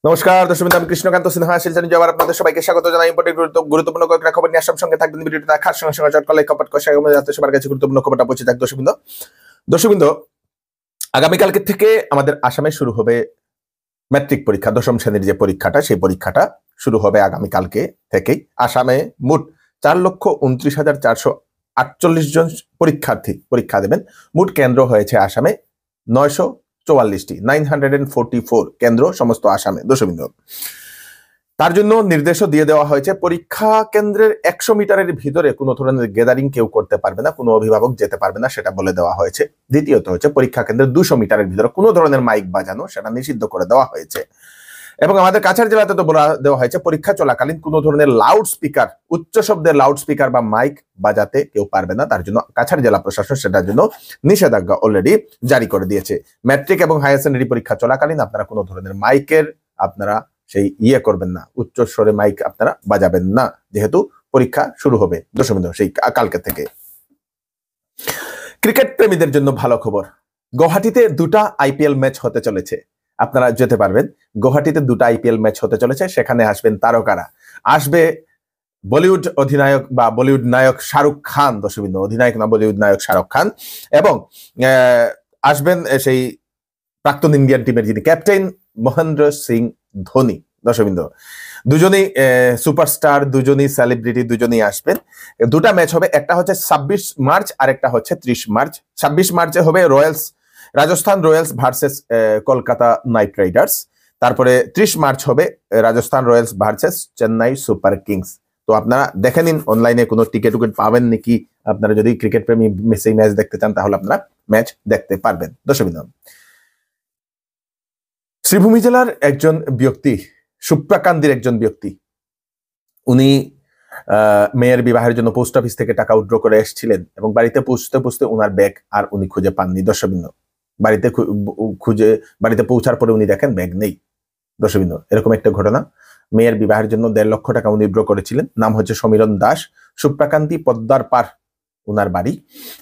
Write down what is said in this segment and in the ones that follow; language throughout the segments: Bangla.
নমস্কার দর্শক, আমি কৃষ্ণকান্ত সিনহা শিলচর জবার আপনাদের সবাইকে স্বাগত জানাই। ইম্পর্টেন্ট গুরুত্বপূর্ণ কয়েকটা খবর নিয়ে আসার সঙ্গে থাকবেন। ভিডিওটা দেখার সঙ্গে সঙ্গে চটকলে কপাট কষায় যাতে সবার কাছে গুরুত্বপূর্ণ খবরটা পৌঁছে যাক। দর্শকবৃন্দ, আগামীকালকে থেকে আমাদের আসামে শুরু হবে ম্যাট্রিক পরীক্ষা। দশম শ্রেণীর যে পরীক্ষাটা, সেই পরীক্ষাটা শুরু হবে আগামীকালকে থেকেই। আসামে মোট 4,29,448 জন পরীক্ষার্থী পরীক্ষা দেবেন। মোট কেন্দ্র হয়েছে আসামে 944টি, 944 কেন্দ্র সমস্ত আসামে। দর্শকবৃন্দ, তার জন্য নির্দেশও দিয়ে দেওয়া হয়েছে। পরীক্ষা কেন্দ্রের 100 মিটারের ভিতরে কোনো ধরনের গ্যাদারিং কেউ করতে পারবে না, কোনো অভিভাবক যেতে পারবে না, সেটা বলে দেওয়া হয়েছে। দ্বিতীয়ত হচ্ছে পরীক্ষা কেন্দ্রের 200 মিটারের ভিতরে কোনো ধরনের মাইক বাজানো সেটা নিষিদ্ধ করে দেওয়া হয়েছে। এবং আমাদের কাছাড় জেলাতে তো বলা দেওয়া হয়েছে পরীক্ষা চলাকালীন কোনো ধরনের লাউড স্পিকার, উচ্চ শব্দের লাউড স্পিকার বা মাইক বাজাতে কেউ পারবে না। তার জন্য কাছাড় জেলা প্রশাসন সেটার জন্য নিষেধাজ্ঞা অলরেডি জারি করে দিয়েছে। ম্যাট্রিক এবং হায়ার সেকেন্ডারি পরীক্ষা চলাকালীন আপনারা কোনো ধরনের মাইকের আপনারা সেই করবেন না, উচ্চ স্বরে মাইক আপনারা বাজাবেন না, যেহেতু পরীক্ষা শুরু হবে দর্শকবৃন্দ সেই কালকে থেকে। ক্রিকেট প্রেমীদের জন্য ভালো খবর, গুয়াহাটিতে 2টা আইপিএল ম্যাচ হতে চলেছে। আপনারা যেতে পারবেন। গুয়াহাটিতে 2টা আইপিএল ম্যাচ হতে চলেছে, সেখানে আসবেন তারকারা। আসবে বলিউড অধিনায়ক বা বলিউড নায়ক শাহরুখ খান। দর্শকবৃন্দ, অধিনায়ক না, বলিউড নায়ক শাহরুখ খান। এবং আসবেন সেই প্রাক্তন ইন্ডিয়ান টিমের যিনি ক্যাপ্টেন মহেন্দ্র সিং ধোনি। দর্শকবৃন্দ, দুজনই সুপারস্টার, দুজনই সেলিব্রিটি, দুজনই আসবেন। 2টা ম্যাচ হবে, একটা হচ্ছে 26 মার্চ আর একটা হচ্ছে 30 মার্চ। 26 মার্চে হবে Rajasthan Royals versus Kolkata Knight Riders. তারপরে 30 মার্চ হবে Rajasthan Royals versus Chennai Super Kings. তো আপনারা দেখে নিন অনলাইনে কোনো টিকিট পাবেন নাকি। আপনারা যদি ক্রিকেট প্রেমী সেই ম্যাচ দেখতে চান তাহলে আপনারা ম্যাচ দেখতে পারবেন। দর্শকবৃন্দ, শ্রীভূমি জেলার একজন ব্যক্তি, সুপ্রাকান্দির একজন ব্যক্তি, উনি মেয়ের বিবাহের জন্য পোস্ট অফিস থেকে টাকা উইথড্র করে এসেছিলেন এবং বাড়িতে পৌঁছতে উনার ব্যাগ আর উনি খুঁজে পাননি। দর্শকবৃন্দ, বাড়িতে পৌঁছার পরে উনি দেখেন ব্যাগ নেই। দর্শকবৃন্দ, এরকম একটা ঘটনা। মেয়ের বিবাহের জন্য 1.5 লক্ষ টাকা উনি উইথড্র করেছিলেন। নাম হচ্ছে সমীরণ দাস, সুপ্রাকান্তি, পদ্মার পার উনার বাড়ি।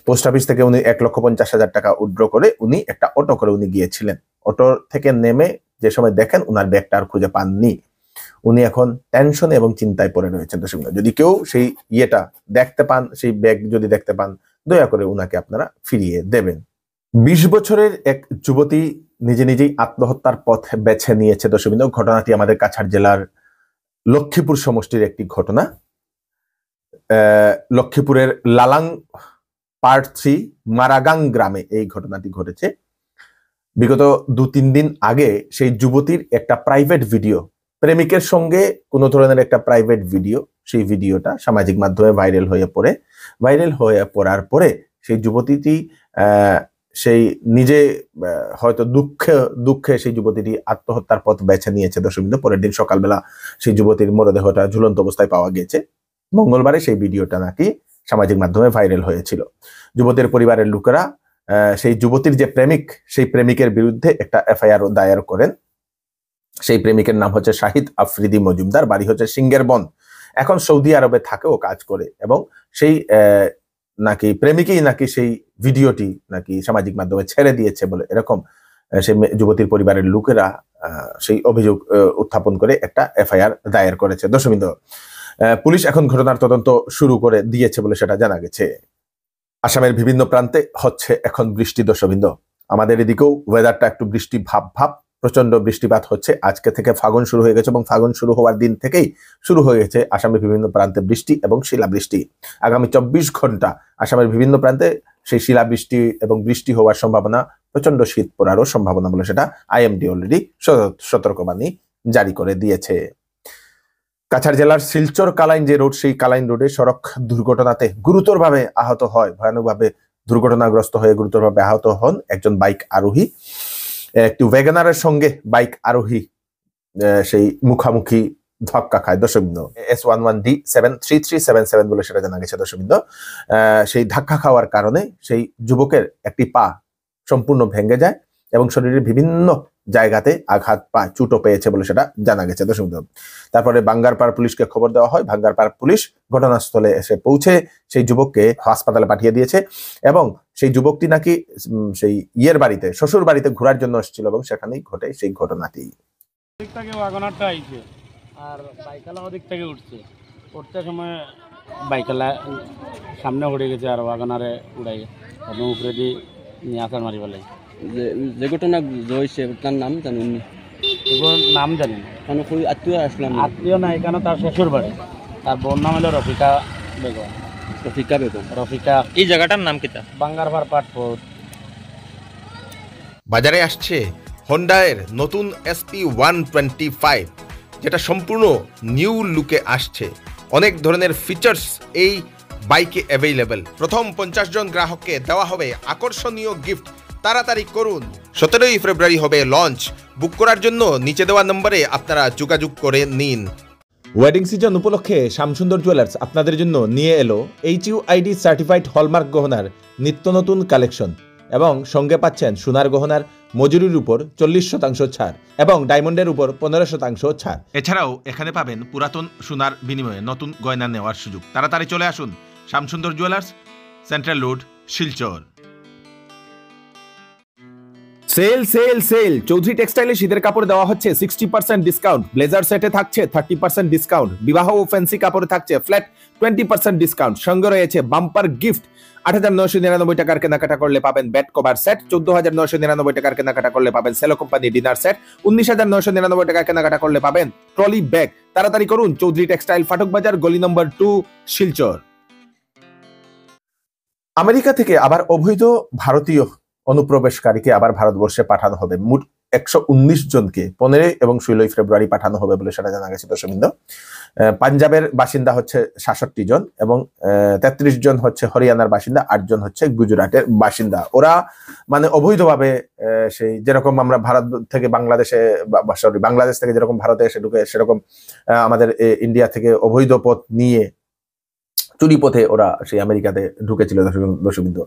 পোস্ট অফিস থেকে উনি 1,50,000 টাকা উইথড্র করে উনি একটা অটো করে উনি গিয়েছিলেন। অটো থেকে নেমে যে সময় দেখেন উনার ব্যাগটা আর খুঁজে পাননি। উনি এখন টেনশনে এবং চিন্তায় পড়ে রয়েছেন। দর্শকবৃন্দ, যদি কেউ সেই দেখতে পান, সেই ব্যাগ যদি দেখতে পান, দয়া করে উনাকে আপনারা ফিরিয়ে দেবেন। 20 বছরের এক যুবতী নিজে নিজেই আত্মহত্যার পথ বেছে নিয়েছে। দর্শকবৃন্দ, ঘটনাটি আমাদের কাছাড় জেলার লক্ষ্মীপুর সমষ্টির একটি ঘটনা। লক্ষ্মীপুরের লালাং পার্ট 3 মারাগাং গ্রামে এই ঘটনাটি ঘটেছে। বিগত 2-3 দিন আগে সেই যুবতীর একটা প্রাইভেট ভিডিও, প্রেমিকের সঙ্গে কোনো ধরনের একটা প্রাইভেট ভিডিও, সেই ভিডিওটা সামাজিক মাধ্যমে ভাইরাল হয়ে পড়ার পরে সেই যুবতীটি সেই নিজে হয়তো দুঃখে সেই যুবতীটি আত্মহত্যার পথ বেছে নিয়েছে। দর্শকবৃন্দ, পরের দিন সকালবেলা সেই যুবতীর মরদেহটা ঝুলন্ত অবস্থায় পাওয়া গিয়েছে। মঙ্গলবারে সেই ভিডিওটা নাকি সামাজিক মাধ্যমে ভাইরাল হয়েছিল। যুবতীর পরিবারের লোকেরা সেই যুবতীর যে প্রেমিক, সেই প্রেমিকের বিরুদ্ধে একটা এফআইআর দায়ের করেন। সেই প্রেমিকের নাম হচ্ছে শাহিদ আফ্রিদি মজুমদার, বাড়ি হচ্ছে সিঙ্গেরবন। এখন সৌদি আরবে থাকে ও কাজ করে। এবং সেই নাকি প্রেমিকই নাকি সেই ভিডিওটি নাকি সামাজিক মাধ্যমে ছেড়ে দিয়েছে বলে এরকম সেই যুবতীর পরিবারের লোকেরা সেই অভিযোগ উত্থাপন করে একটা এফআইআর দায়ের করেছে। দর্শকবৃন্দ, পুলিশ এখন ঘটনার তদন্ত শুরু করে দিয়েছে বলে সেটা জানা গেছে। আসামের বিভিন্ন প্রান্তে হচ্ছে এখন বৃষ্টি। দর্শকবৃন্দ, আমাদের এদিকেও ওয়েদারটা একটু বৃষ্টি ভাব, প্রচন্ড বৃষ্টিপাত হচ্ছে। আজকে থেকে ফাগুন শুরু হয়ে গেছে এবং ফাগুন শুরু হওয়ার দিন থেকেই শুরু হয়ে গেছে আসামের বিভিন্ন প্রান্তে বৃষ্টি এবং শিলাবৃষ্টি। আগামী 24 ঘন্টা আসামের বিভিন্ন প্রান্তে সেই শিলাবৃষ্টি এবং বৃষ্টি হওয়ার সম্ভাবনা, প্রচন্ড শীত পড়ারও সম্ভাবনা বলে সেটা আইএমডি অলরেডি সতর্কবাণী জারি করে দিয়েছে। কাছাড় জেলার শিলচর কালাইন যে রোড, সেই কালাইন রোডে সড়ক দুর্ঘটনাতে গুরুতরভাবে আহত হয়, ভয়ানকভাবে দুর্ঘটনাগ্রস্ত হয়ে গুরুতরভাবে আহত হন একজন বাইক আরোহী। একটি ওয়াগনারের সঙ্গে বাইক আরোহী সেই মুখামুখি ধাক্কা খায়। দর্শকবৃন্দ, S11D73377 বলে সেটা জানা গেছে। দর্শকবৃন্দ, সেই ধাক্কা খাওয়ার কারণে সেই যুবকের একটি পা সম্পূর্ণ ভেঙে যায় এবং শরীরের বিভিন্ন জায়গাতে আঘাত চুটো পেয়েছে বলে সেটা জানা গেছে। দর্শকবৃন্দ, তারপরে বাঙ্গারপাড় পুলিশকে খবর দেওয়া হয়। বাঙ্গারপাড় পুলিশ ঘটনাস্থলে এসে পৌঁছে সেই যুবককে হাসপাতালে পাঠিয়ে দিয়েছে এবং সেই যুবকটি নাকি সেই শ্বশুর বাড়িতে ঘোরার জন্য এসেছিল এবং সেখানেই ঘটে সেই ঘটনাটি। দিক থেকে ওয়াগনারটা আইছে আর বাইকালা ওদিক থেকে উঠতে সময় বাইকালা সামনে উড়ে গেছে আর ওয়াগনারে উড়াই এবং উপরে দিয়ে নিয়ে আসার মারি পেলাই। যে ঘটনা হয়েছে তার নাম জানেন? এগুলোর নাম জানি না, কারণ কই আত্মীয় আসলাম? আত্মীয় না, এখানে তার শ্বশুর বাড়ি। তার বোন নাম হলো রফিকা বেগম। রফিকা বেগম। রফিকা। এই জায়গাটার নাম কিতা? বাঙ্গারপাড় পাটপুর। বাজারে আসছে হোন্ডায়ের নতুন SP 125, যেটা সম্পূর্ণ নিউ লুকে আসছে। অনেক ধরনের ফিচার্স এই বাইকে অ্যাভেলেবেল। প্রথম 50 জন গ্রাহককে দেওয়া হবে আকর্ষণীয় গিফট। তাড়াতাড়ি করুন, 17ই ফেব্রুয়ারি হবে লঞ্চ। বুক করার জন্য নিচে দেওয়া নম্বরে আপনারা যোগাযোগ করে নিন। ওয়েডিং সিজন উপলক্ষে শ্যামসুন্দর জুয়েলার্স আপনাদের জন্য নিয়ে এলো HUID সার্টিফাইড হলমার্ক গহনার নিত্য নতুন কালেকশন এবং সঙ্গে পাচ্ছেন সোনার গহনার মজুরির উপর 40% ছাড় এবং ডায়মন্ডের উপর 15% ছাড়। এছাড়াও এখানে পাবেন পুরাতন সোনার বিনিময়ে নতুন গয়না নেওয়ার সুযোগ। তাড়াতাড়ি চলে আসুন Shyamsundar jewellers, central road, Silchar. Sale sale sale! Chowdhury টেক্সটাইলে শীতের কাপড় দেওয়া হচ্ছে 60% ডিসকাউন্ট। ব্লেজার সেটে থাকছে 30% ডিসকাউন্ট। বিবাহ ও ফ্যান্সি কাপড়ে থাকছে ফ্ল্যাট 20% ডিসকাউন্ট। সঙ্গে রয়েছে বাম্পার গিফট। 8,999 টাকার কেনাকাটা করলে পাবেন বেড কভার সেট। 14,999 টাকার কেনাকাটা করলে পাবেন সেলো কোম্পানি ডিনার সেট। 19,999 টাকার কেনাকাটা করলে পাবেন ট্রলি ব্যাগ। তাড়াতাড়ি করুন, চৌধুরী টেক্সটাইল, ফাটক বাজার, গলি নম্বর 2, শিলচর। আমেরিকা থেকে আবার অবৈধ ভারতীয় অনুপ্রবেশকারীকে আবার ভারতবর্ষে পাঠানো হবে। মোট 119 জনকে 15 এবং 16 ফেব্রুয়ারি পাঠানো হবে বলে সেটা জানা গেছে। দর্শকবৃন্দ, পাঞ্জাবের বাসিন্দা হচ্ছে 66 জন এবং 33 জন হচ্ছে হরিয়ানার বাসিন্দা, 8 জন হচ্ছে গুজরাটের বাসিন্দা। ওরা মানে অবৈধভাবে সেই যেরকম আমরা ভারত থেকে বাংলাদেশে, সরি, বাংলাদেশ থেকে যেরকম ভারতে এসে ঢুকে, সেরকম আমাদের ইন্ডিয়া থেকে অবৈধ পথ নিয়ে চুরি পথে ওরা সেই আমেরিকাতে ঢুকেছিল। দর্শকবৃন্দ,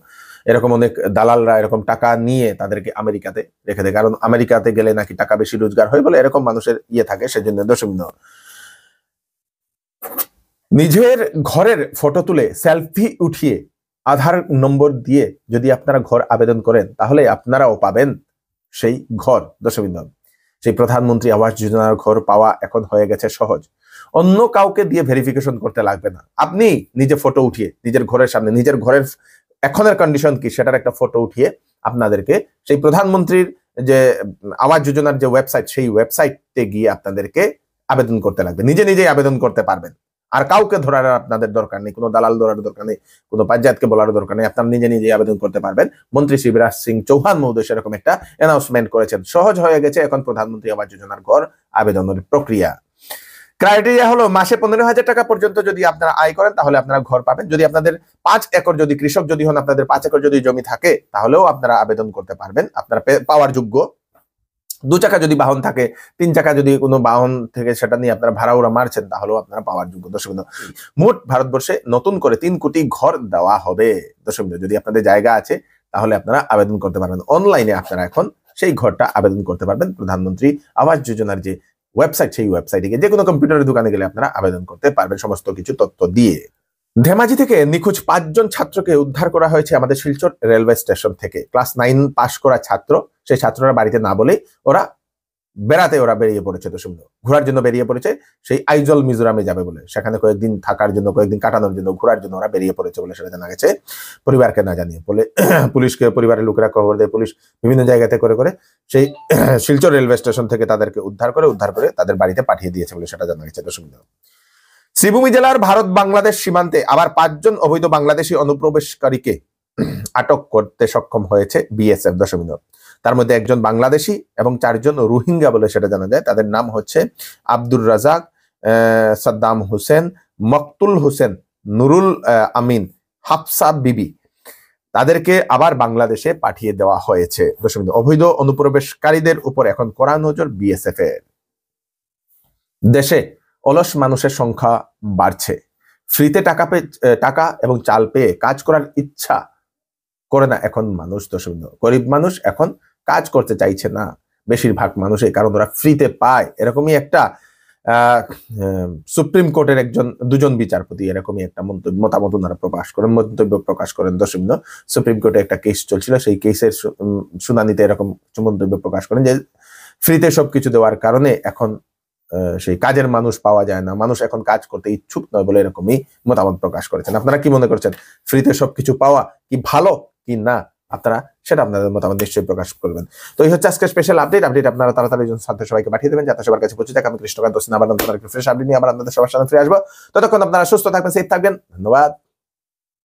এরকম অনেক দালালরা এরকম টাকা নিয়ে তাদেরকে আমেরিকাতে রেখে দেয়, কারণ আমেরিকাতে গেলে নাকি টাকা বেশি রোজগার হয় বলে এরকম মানুষের থাকে। সেজন্য দর্শকবৃন্দ, নিজের ঘরের ফটো তুলে সেলফি উঠিয়ে আধার নম্বর দিয়ে যদি আপনারা ঘর আবেদন করেন, তাহলে আপনারাও পাবেন সেই ঘর। দর্শকবৃন্দ, সেই প্রধানমন্ত্রী আবাস যোজনার ঘর পাওয়া এখন হয়ে গেছে সহজ। অন্য কাউকে দিয়ে ভেরিফিকেশন করতে লাগবে না। আপনি নিজে ফটো উঠিয়ে নিজের ঘরের সামনে, নিজের ঘরের এখনের কন্ডিশন কি সেটার একটা ফটো উঠিয়ে আপনাদেরকে সেই প্রধানমন্ত্রীর যে আবাস যোজনার যে ওয়েবসাইট, সেই ওয়েবসাইটে গিয়ে আপনাদেরকে আবেদন করতে লাগবে। নিজে নিজেই আবেদন করতে পারবেন, আর কাউকে ধরার আপনাদের দরকার নেই, কোনো দালাল ধরার দরকার নেই, কোনো পঞ্চায়েতকে বলার দরকার নেই। আপনারা নিজে নিজেই আবেদন করতে পারবেন। মন্ত্রী শিবরাজ সিং চৌহান মহোদয় সেরকম একটা অ্যানাউন্সমেন্ট করেছেন। সহজ হয়ে গেছে এখন প্রধানমন্ত্রী আবাস যোজনার ঘর আবেদনের প্রক্রিয়া। ক্রাইটেরিয়া হলো মাসে 15,000 টাকা পর্যন্ত যদি আপনারা আয় করেন তাহলে আপনারা ঘর পাবেন। যদি আপনাদের 5 একর, যদি কৃষক যদি হন, আপনাদের 5 একর যদি জমি থাকে, তাহলেও আপনারা আবেদন করতে পারবেন, আপনারা পাওয়ার যোগ্য। 2 চাকা যদি বাহন থাকে, 3 চাকা যদি কোনো বাহন থেকে সেটা নিয়ে আপনারা ভাড়াউড়া মারছেন, তাহলেও আপনারা পাওয়ার যোগ্য। দর্শকবৃন্দ, মোট ভারতবর্ষে নতুন করে 3 কোটি ঘর দেওয়া হবে। দর্শকবৃন্দ, যদি আপনাদের জায়গা আছে তাহলে আপনারা আবেদন করতে পারবেন। অনলাইনে আপনারা এখন সেই ঘরটা আবেদন করতে পারবেন। প্রধানমন্ত্রী আবাস যোজনার যে ওয়েবসাইট, সেই ওয়েবসাইটে গিয়ে যে কোনো কম্পিউটারের দোকানে গেলে আপনারা আবেদন করতে পারবেন সমস্ত কিছু তথ্য দিয়ে। ধেমাজি থেকে নিখোঁজ 5 জন ছাত্রকে উদ্ধার করা হয়েছে আমাদের শিলচর রেলওয়ে স্টেশন থেকে। ক্লাস 9 পাস করা ছাত্র, সেই ছাত্ররা বাড়িতে না বলেই ওরা বেরিয়ে পড়েছে। তো সুন্দর ঘোরার জন্য বেরিয়ে পড়েছে, সেই আইজল মিজোরামে যাবে বলে। সেখানে কয়েকদিন থাকার জন্য, কয়েকদিন কাটানোর জন্য, ঘোরার জন্য ওরা বেরিয়ে পড়েছে বলে সেটা জানা গেছে। পরিবারকে না জানিয়ে বলে পুলিশকে, পরিবারের লোকেরা খবর দেয়। পুলিশ বিভিন্ন জায়গাতে করে সেই শিলচর রেলওয়ে স্টেশন থেকে তাদেরকে উদ্ধার করে তাদের বাড়িতে পাঠিয়ে দিয়েছে বলে সেটা জানা গেছে। তো সুন্দর, শ্রীভূমি জেলার ভারত বাংলাদেশ সীমান্তে আবার 5 জন অবৈধ বাংলাদেশি অনুপ্রবেশকারীকে আটক করতে সক্ষম হয়েছে বিএসএফ। দর্শকবৃন্দ, তার মধ্যে 1 জন বাংলাদেশি এবং 4 জন রোহিঙ্গা বলে সেটা জানা যায়। তাদের নাম হচ্ছে আব্দুর রাজাক, সাদ্দাম হোসেন, মকতুল হোসেন, নুরুল আমিন, হাফসা বিবি। তাদেরকে আবার বাংলাদেশে পাঠিয়ে দেওয়া হয়েছে। দর্শকবৃন্দ, অবৈধ অনুপ্রবেশকারীদের উপর এখন কড়া নজর বিএসএফ এর। দেশে অলস মানুষের সংখ্যা বাড়ছে। ফ্রিতে টাকা এবং চাল পেয়ে কাজ করার ইচ্ছা করে না এখন মানুষ। দর্শকবৃন্দ, গরিব মানুষ এখন কাজ করতে চাইছে না বেশিরভাগ মানুষই, কারণ ওরা ফ্রিতে পায়। এরকমই একটা সুপ্রিম কোর্টের 2জন বিচারপতি এরকমই একটা মতামত ওনারা মন্তব্য প্রকাশ করেন। দর্শকবৃন্দ, সুপ্রিম কোর্টে একটা কেস চলছিল, সেই কেসের শুনানিতে এরকম মন্তব্য প্রকাশ করেন যে ফ্রিতে সবকিছু দেওয়ার কারণে এখন সেই কাজের মানুষ পাওয়া যায় না, মানুষ এখন কাজ করতে ইচ্ছুক নয় বলে এরকমই মতামত প্রকাশ করেছেন। আপনারা কি মনে করছেন, ফ্রিতে সবকিছু পাওয়া কি ভালো কি না? আপনারা সেটা আপনাদের মতামত নিশ্চয়ই প্রকাশ করবেন। তো এই হচ্ছে আজকে স্পেশাল আপডেট আপনারা তাড়াতাড়ি সাথে সবাইকে পাঠিয়ে দেবেন যাতে সবার কাছে পৌঁছে যায়। আমি কৃষ্ণকান্ত সিনহা আবার নতুন একটা ফ্রেশ আপডেট নিয়ে আবার আপনাদের সবার সাথে ফিরে আসবো। ততক্ষণ আপনারা সুস্থ থাকবেন, সেফ থাকবেন। ধন্যবাদ।